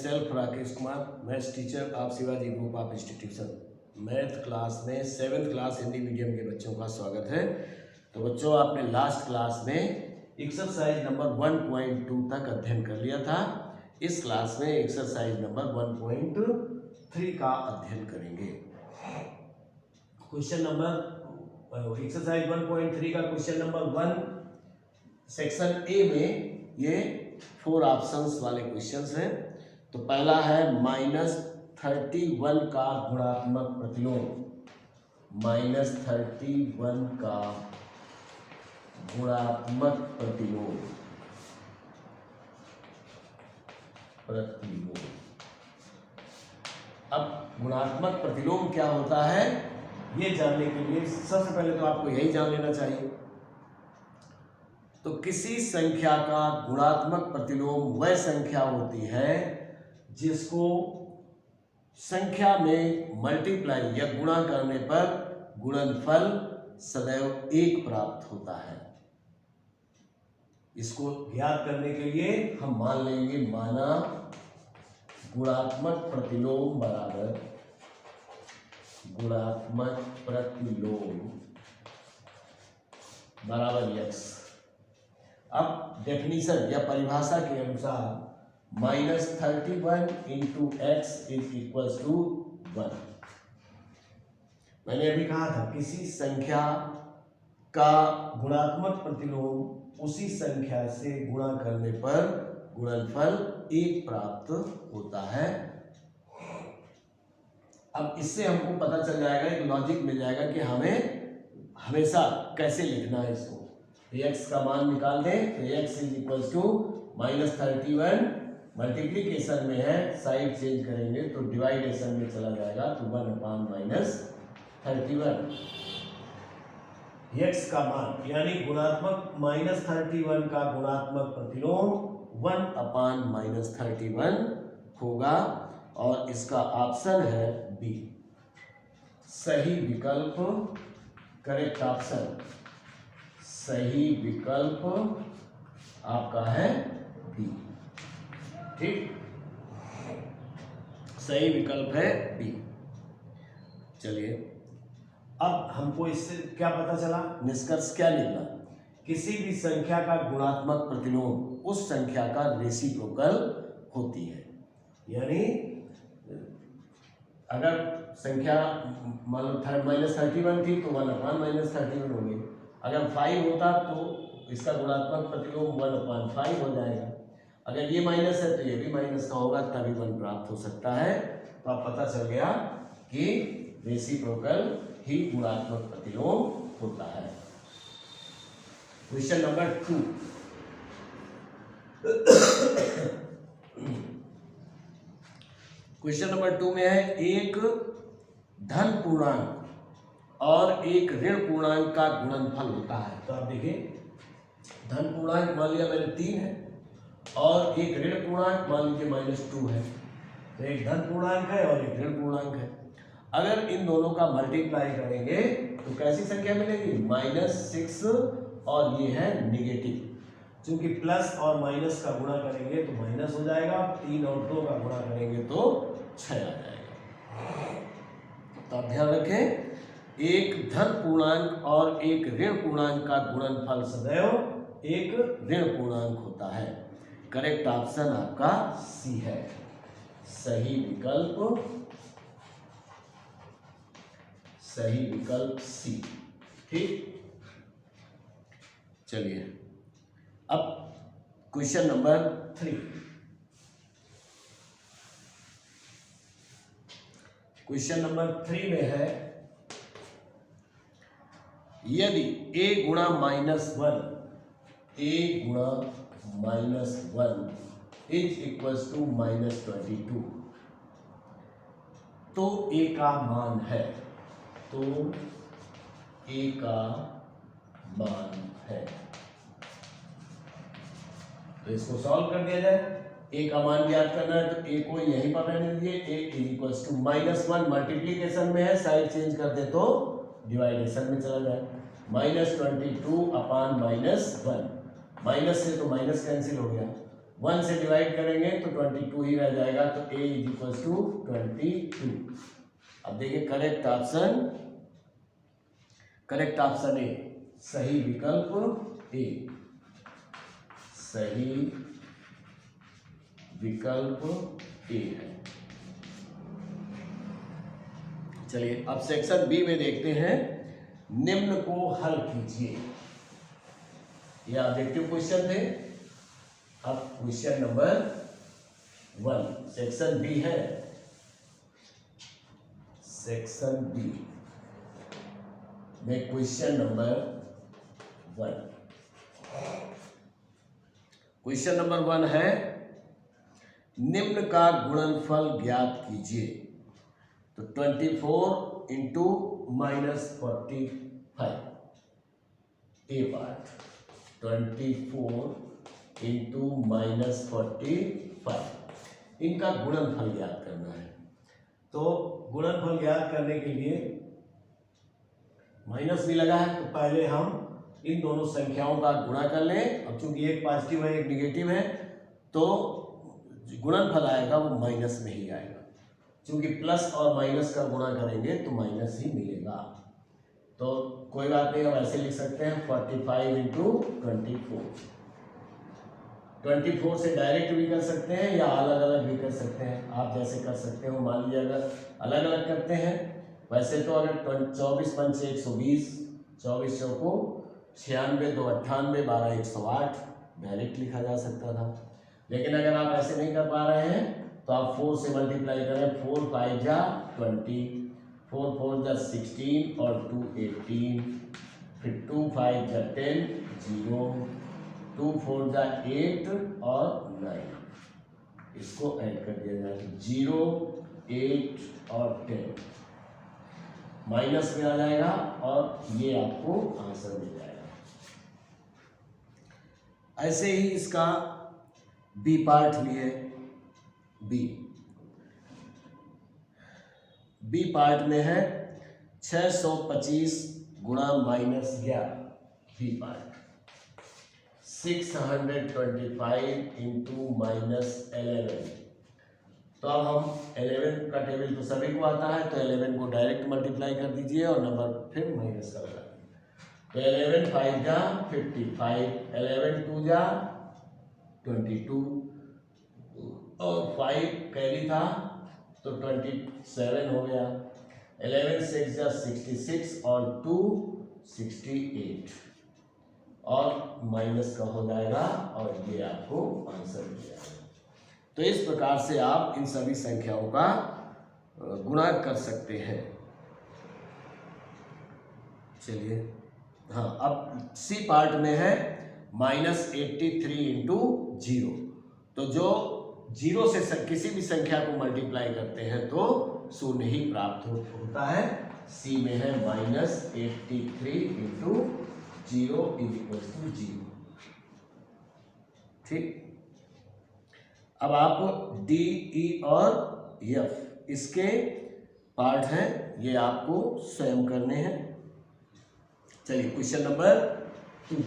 Self Rakesh Kumar, maths teacher of Shivaji group of institution. Math class में 7th class Hindi medium के बच्चों का स्वागत है। तो बच्चों, आपने लास्ट क्लास में एक्सरसाइज नंबर 1.2 तक अध्ययन कर लिया था। इस क्लास में एक्सरसाइज नंबर 1.3 का अध्ययन करेंगे। क्वेश्चन नंबर एक्सरसाइज 1.3 का क्वेश्चन नंबर 1 सेक्शन ए में ये 4 ऑप्शंस वाले क्वेश्चंस हैं। तो पहला है -31 का गुणात्मक प्रतिलोम। -31 का गुणात्मक प्रतिलोम। अब गुणात्मक प्रतिलोम क्या होता है, ये जानने के लिए सबसे पहले तो आपको यही जान लेना चाहिए। तो किसी संख्या का गुणात्मक प्रतिलोम वह संख्या होती है जिसको संख्या में मल्टीप्लाई या गुणा करने पर गुणनफल सदैव 1 प्राप्त होता है। इसको ज्ञात करने के लिए हम मान लेंगे, माना गुणात्मक प्रतिलोम बराबर गुणात्मक प्रतिलोम बराबर x। अब डेफिनेशन या परिभाषा के अनुसार -31 into x is equal to 1। मैंने अभी कहा था किसी संख्या का गुणात्मक प्रतिलोम उसी संख्या से गुणा करने पर गुणनफल 1 प्राप्त होता है। अब इससे हमको पता चल जाएगा, एक लॉजिक मिल जाएगा कि हमें हमेशा कैसे लिखना है इसको। x का मान निकाल दें तो x is equal to -31, multiplication में है, साइड चेंज करेंगे तो डिवाइडेशन में चला जाएगा तो 1/-31। x का मान यानी गुणात्मक -31 का गुणात्मक प्रतिलोम 1/-31 होगा और इसका ऑप्शन है बी, सही विकल्प, करेक्ट ऑप्शन। सही विकल्प आपका है बी। ठीक, सही विकल्प है बी। चलिए, अब हमको इससे क्या पता चला, निष्कर्ष क्या निकला, किसी भी संख्या का गुणात्मक प्रतिलोम उस संख्या का रेसिप्रोकल होती है। यानी अगर संख्या मान लो -31 थी तो 1/-31 हो गई। अगर 5 होता तो इसका गुणात्मक प्रतिलोम 1/5 हो जाएगा। अगर ये माइनस है तो ये भी माइनस का होगा, तभी 1 प्राप्त हो सकता है। तो अब पता चल गया कि रेसिप्रोकल ही गुणात्मक प्रतिलोम होता है। Question number 2। क्वेश्चन नंबर 2 में है एक धन पूर्णांक और एक ऋण पूर्णांक का गुणनफल होता है। तो आप देखिए, धन पूर्णांक मान लिया मैंने 3 है और एक ऋण पूर्णांक मान लीजिए -2 है। तो एक धन पूर्णांक है और एक ऋण पूर्णांक है। अगर इन दोनों का मल्टीप्लाई करेंगे तो कैसी संख्या मिलेगी, -6 और ये है नेगेटिव। क्योंकि प्लस और माइनस का गुणा करेंगे तो माइनस हो जाएगा, 3 और 2 का गुणा करेंगे तो 6 आ जाएगा। तो आप ध्यान रखें, एक धन पूर्णांक और एक ऋण पूर्णांक का गुणनफल सदैव एक ऋण पूर्णांक होता है। करेक्ट ऑप्शन आपका सी है, सही विकल्प, सही विकल्प सी। ठीक, चलिए अब क्वेश्चन नंबर 3। क्वेश्चन नंबर 3 में है, यदि a गुणा -1 इज इक्वल टू -22 तो a का मान है, तो a का मान है। तो इसको सॉल्व कर दिया जाए। a का मान ज्ञात करना है तो a को यहीं पर रहने दीजिए, a is equal to -1, multiplication में है, साइड चेंज कर दे तो डिवाइडेशन में चला जाए। -22/-1, माइनस से तो माइनस कैंसिल हो गया 1 से डिवाइड करेंगे तो 22 ही रह जाएगा, तो a इज इक्वल टू 22। अब देखिए करेक्ट ऑप्शन ए, सही विकल्प ए, सही विकल्प ए है। चलिए अब सेक्शन बी में देखते हैं, निम्न को हल कीजिए। यह ऑब्जेक्टिव क्वेश्चन थे। अब क्वेश्चन नंबर 1 सेक्शन बी है, सेक्शन बी में क्वेश्चन नंबर 1। क्वेश्चन नंबर 1 है, निम्न का गुणनफल ज्ञात कीजिए। तो 24 इंटू -45, ए पार्ट 24 इंटू -45, इनका गुणनफल ज्ञात करना है। तो गुणनफल ज्ञात करने के लिए माइनस भी लगा है, तो पहले हम इन दोनों संख्याओं का गुणा कर लें। अब चूंकि एक पॉजिटिव है एक निगेटिव है, तो गुणनफल आएगा वो माइनस में ही आएगा। क्योंकि प्लस और माइनस का गुणा करेंगे तो माइनस ही मिलेगा। तो कोई बात नहीं, हम ऐसे लिख सकते हैं 45 इंटू 24। 24 से डायरेक्ट भी कर सकते हैं या अलग अलग भी कर सकते हैं, आप जैसे कर सकते हो। मान लीजिए अगर अलग अलग करते हैं, वैसे तो अगर 24 पंचे 120, 24 चौको 96, 2 98, 12 108 डायरेक्ट लिखा जा सकता था। लेकिन अगर आप ऐसे नहीं कर पा रहे हैं तो आप 4 से मल्टीप्लाई करें। 4 5 जा 20, 4 4 जा 16 और 2 18, फिर 2 5 जा 10 0, 2 4 जा 8 और 9, इसको ऐड कर दिया जाए तो 0 8 और 10 माइनस में आ जाएगा और ये आपको आंसर मिल जाएगा। ऐसे ही इसका बी पार्ट भी है। बी पार्ट में है 625 गुणा -11, बी पार्ट 625 इंटू -11। तो अब हम 11 का टेबल तो सभी को आता है, तो 11 को डायरेक्ट मल्टीप्लाई कर दीजिए और नंबर फिर माइनस का लगा दीजिए। तो 11 5 जा 55, 11 2 जा 22 और 5 कैरी था तो 27 हो गया। 11 6 जा 66 और 2 68 और माइनस का हो जाएगा और ये आपको आंसर मिल जाएगा। तो इस प्रकार से आप इन सभी संख्याओं का गुणा कर सकते हैं। चलिए हाँ, अब सी पार्ट में है -83 इंटू 0। तो जो 0 से किसी भी संख्या को मल्टीप्लाई करते हैं तो 0 ही प्राप्त होता है। सी में है -83 इंटू 0 इज इक्वल टू 0। ठीक, अब आप डी, ई और एफ इसके पार्ट हैं, ये आपको स्वयं करने हैं। चलिए question number 2।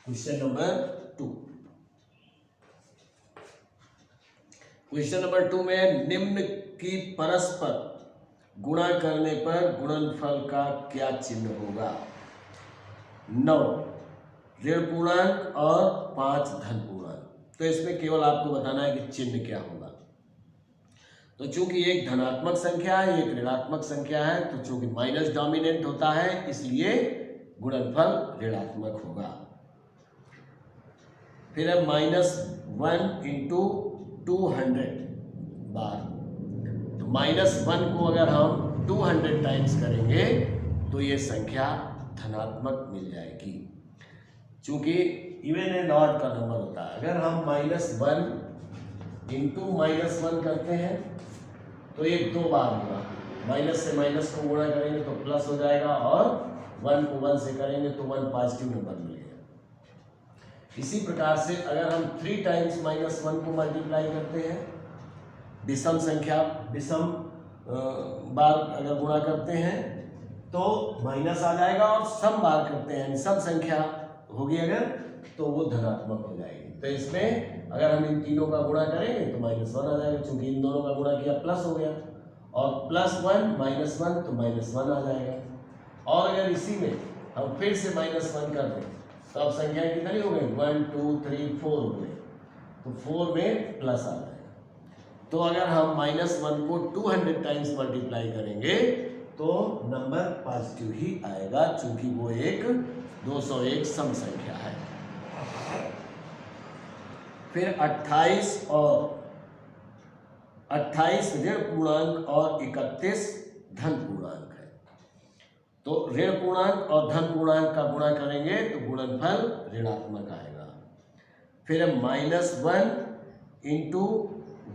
Question number 2। Question number 2 में निम्न की परस्पर गुणा करने पर गुणनफल का क्या चिन्ह होगा? 9 ऋण पूर्णांक और 5 धन पूर्णांक। तो इसमें केवल आपको बताना है कि चिन्ह क्या होगा। तो चूंकि एक धनात्मक संख्या है एक ऋणात्मक संख्या है, तो चूंकि माइनस डोमिनेंट होता है इसलिए गुणनफल ऋणात्मक होगा। फिर है -1 इंटू 200 बार। तो -1 को अगर हम 200 टाइम्स करेंगे तो ये संख्या धनात्मक मिल जाएगी। चूंकि इवन एंड ऑड का नंबर होता है, अगर हम -1 इंटू -1 करते हैं तो ये 2 बार होगा। माइनस से माइनस को गुणा करेंगे तो प्लस हो जाएगा और 1 को 1 से करेंगे तो 1 पॉजिटिव नंबर मिलेगा। इसी प्रकार से अगर हम 3 टाइम्स -1 को मल्टीप्लाई करते हैं, विषम संख्या विषम बार अगर गुणा करते हैं तो माइनस आ जाएगा, और सम बार करते हैं सम संख्या होगी अगर तो वो धनात्मक हो जाएगी। तो इसमें अगर हम इन तीनों का गुणा करेंगे तो -1 आ जाएगा, क्योंकि इन दोनों का गुणा किया प्लस हो गया, और +1 -1 तो -1 आ जाएगा। और अगर इसी में हम फिर से -1 कर दें तो अब संख्याएं कितनी हो गई, 1 2 3 4 हो गई, तो 4 में प्लस आ जाएगा। तो अगर हम -1 को 200 टाइम्स मल्टीप्लाई करेंगे तो नंबर पॉजिटिव ही आएगा, चूंकि वो एक 201 सम संख्या है। फिर 28 ऋण पूर्णांक और 31 धन पूर्णांक है। तो ऋण पूर्णांक और धन पूर्णांक का गुणा करेंगे तो गुणनफल ऋणात्मक आएगा। फिर -1 इंटू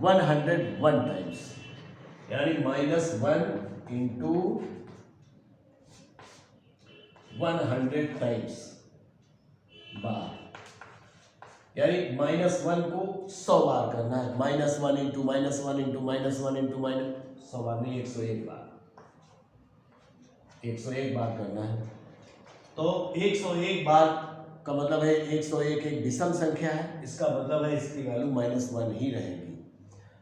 101 टाइम्स, यानी -1 इंटू 100 टाइम्स बार, यानी -1 को 100 बार करना है। -1 इंटू -1 इंटू -1 इंटू -100 बार नहीं, 101 बार, 101 बार करना है। तो 101 बार का मतलब है 101 एक विषम संख्या है, इसका मतलब है इसकी वैल्यू -1 ही रहेगी।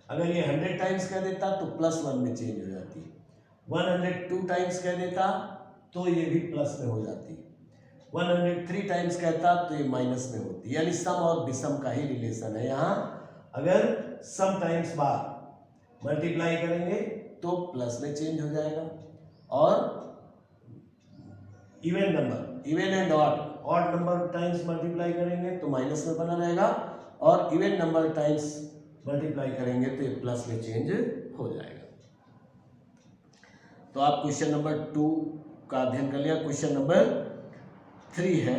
अगर ये 100 टाइम्स कह देता तो +1 में चेंज हो जाती, 102 टाइम्स कह देता तो ये भी प्लस में हो जाती, 103 टाइम्स कहता तो ये माइनस में होती। यानी सम और विषम का ही रिलेशन है यहाँ। अगर सम टाइम्स बार मल्टीप्लाई करेंगे तो प्लस में चेंज हो जाएगा, और even and odd number times multiply करेंगे तो माइनस में बना रहेगा, और इवन नंबर टाइम्स मल्टीप्लाई करेंगे तो ये प्लस में चेंज हो जाएगा। तो आप क्वेश्चन नंबर 2 का अध्ययन कर लिया। क्वेश्चन नंबर 3 है,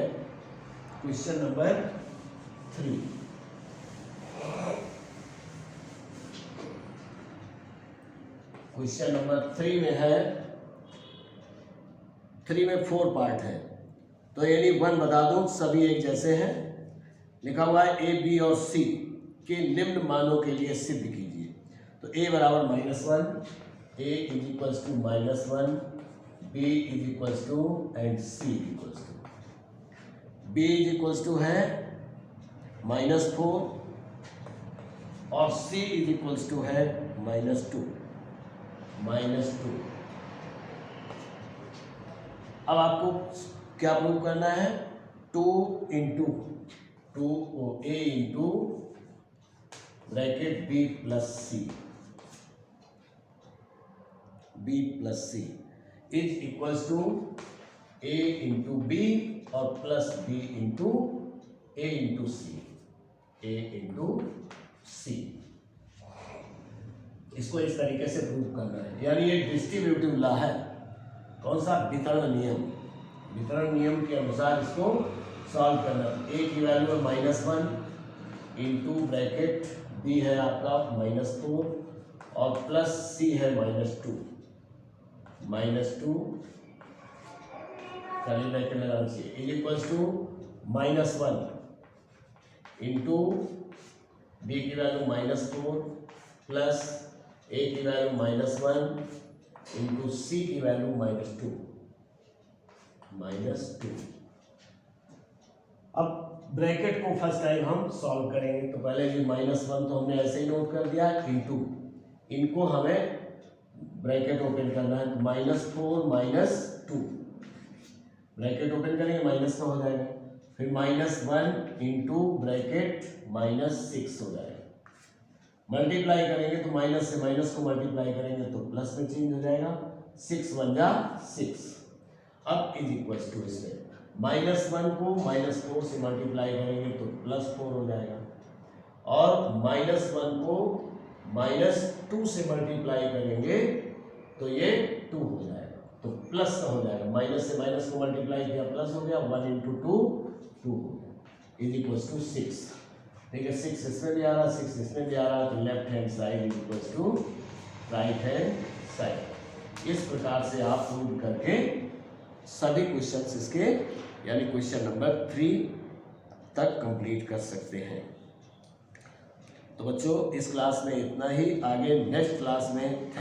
क्वेश्चन नंबर 3। क्वेश्चन नंबर 3 में है, 3 में 4 पार्ट है, तो यानी 1 बता दो, सभी एक जैसे हैं। लिखा हुआ है A, B और C के निम्न मानों के लिए सिद्ध कीजिए। तो A बराबर -1, A is equals to -1, B is equals to and C equals to, B is equals to है -4 और C इज इक्वल्स टू है -2। अब आपको क्या प्रूव करना है, 2 into A into bracket B plus C is equals to A into B और plus B into A into C। इसको इस तरीके से प्रूव करना है, यानी ये डिस्ट्रीब्यूटिव लॉ है। कौन सा, वितरण नियम के अनुसार इसको सॉल्व करना। A की वैल्यू है -1 इंटू ब्रैकेट B है आपका -4 और प्लस C है -2 कर्ली ब्रैकेट लगाना चाहिए, is equals to -1 into B की वैल्यू -4 प्लस A की वैल्यू -1 इंटू C की वैल्यू -2। अब ब्रैकेट को फर्स्ट टाइम हम सॉल्व करेंगे, तो पहले ये -1 तो हमने ऐसे ही नोट कर दिया, इंटू इनको हमें ब्रैकेट ओपन करना है, -4 -2 ब्रैकेट ओपन करेंगे माइनस का हो जाएगा, फिर -1 इंटू ब्रैकेट -6 हो जाएगा। मल्टीप्लाई करेंगे तो माइनस से माइनस को मल्टीप्लाई करेंगे तो प्लस में चेंज हो जाएगा, 6 1 जा 6। अब इज इक्वल्स टू इसमें -1 को -4 से मल्टीप्लाई करेंगे तो +4 हो जाएगा, और -1 को -2 से मल्टीप्लाई करेंगे तो ये 2 हो जाएगा, तो प्लस का हो जाएगा। माइनस से माइनस को मल्टीप्लाई किया प्लस हो गया, 1 इंटू 2 2 हो गया, इज इक्वल्स टू 6। ठीक है, 6 इसमें भी आ रहा, 6 इसमें भी आ रहा, तो left hand side is equals to right hand side. इस प्रकार से आप प्रूव करके सभी क्वेश्चंस इसके यानी क्वेश्चन नंबर 3 तक कंप्लीट कर सकते हैं। तो बच्चों इस क्लास में इतना ही, आगे नेक्स्ट क्लास में